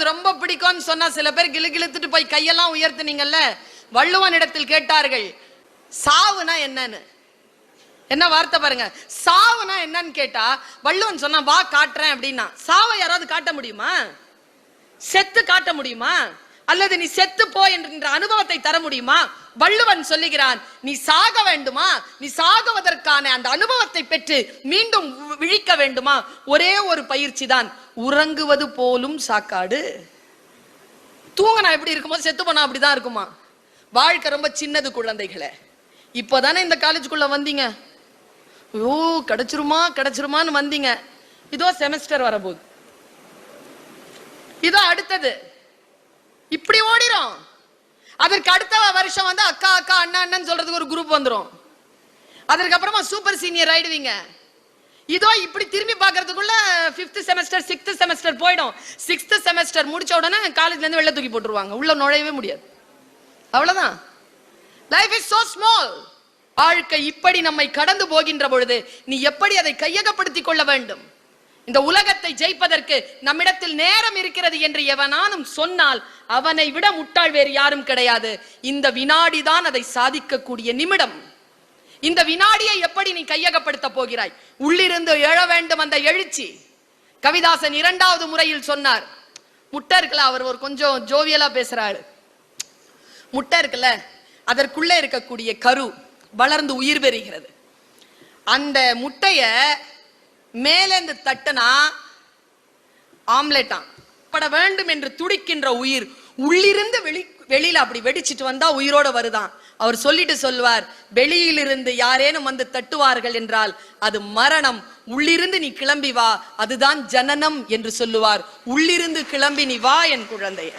அது ரொம்ப பிடிக்கும்னு சொன்னா சில பேர் கிளுகிழுத்துட்டு போய் கையெல்லாம் உயர்த்தினீங்கல்ல. வள்ளுவன் இடத்தில் கேட்டார்கள், சாவுனா என்னன்னு. என்ன வார்த்தை பாருங்க, சாவுனா என்னன்னு கேட்டா வள்ளுவன் சொன்னா வா காட்டுறேன் அப்படின்னா. சாவை யாராவது காட்ட முடியுமா? செத்து காட்ட முடியுமா? அல்லது நீ செத்து போ என்கின்ற அனுபவத்தை தர முடியுமா? வள்ளுவன் சொல்லுகிறான், நீ சாக வேண்டுமா? நீ சாகுவதற்கான அந்த அனுபவத்தை பெற்று மீண்டும் விழிக்க வேண்டுமா? ஒரே ஒரு பயிற்சி தான், உறங்குவது போலும் சாக்காடு. தூங்கினா எப்படி இருக்குமோ செத்து போனா அப்படிதான் இருக்குமா? வாழ்க்கை ரொம்ப சின்னது குழந்தைகளே. இப்போதானே இந்த காலேஜுக்குள்ள வந்தீங்க, ஐயோ கிடைச்சிருமா கிடைச்சிருமான்னு வந்தீங்க. இதோ செமஸ்டர் வரப்போகுது, இதோ அடுத்தது, இப்படி ஓடிரும். அதற்கு அடுத்த வருஷம் வந்து அக்கா அக்கா அண்ணா அண்ணன் சொல்றதுக்கு ஒரு குரூப் வந்துடும். அதற்கு அப்புறமா சூப்பர் சீனியர் ஆயிடுவீங்க. இதோ இப்படி திரும்பி பார்க்கறதுக்குள்ள 5th செமஸ்டர் 6th செமஸ்டர் போயிடும். 6th செமஸ்டர் முடிச்ச உடனே காலேஜ்ல இருந்து வெளில தூக்கி போட்டுருவாங்க, உள்ள நுழையவே முடியாது. அவ்வளவுதான். Life is so small. வாழ்க்கை இப்படி நம்மை கடந்து போகின்ற பொழுது நீ எப்படி அதை கையகப்படுத்திக் கொள்ள வேண்டும்? இந்த உலகத்தை ஜெயிப்பதற்கு நம்மிடத்தில் நேரம் இருக்கிறது என்று எவனானும் சொன்னால் அவனை விட முட்டாள் வேறு யாரும் கிடையாது. இந்த வினாடி தான் அதை சாதிக்கக்கூடிய நிமிடம். இந்த வினாடியை எப்படி நீ கையகப்படுத்த போகிறாய்? உள்ளிருந்து எழ வேண்டும் அந்த எழுச்சி. கவிதாசன் 2வது முறையில் சொன்னார், முட்டை இருக்குல்ல, அவர் ஒரு கொஞ்சம் ஜோவியலா பேசுறாரு. முட்டை இருக்குல்ல, அதற்குள்ள இருக்கக்கூடிய கரு வளர்ந்து உயிர் பெறுகிறது. அந்த முட்டைய மேலேந்து தட்டனா ஆம்லெட்டா பட வேண்டும் என்று துடிக்கின்ற உயிர் உள்ளிருந்து வெளியில அப்படி வெடிச்சிட்டு வந்தா உயிரோட வருதான். அவர் சொல்லிட்டு சொல்வார், வெளியிலிருந்து யாரேனும் வந்து தட்டுவார்கள் என்றால் அது மரணம், உள்ளிருந்து நீ கிளம்பி வா, அதுதான் ஜனனம் என்று சொல்லுவார். உள்ளிருந்து கிளம்பி நீ வா என் குழந்தைய.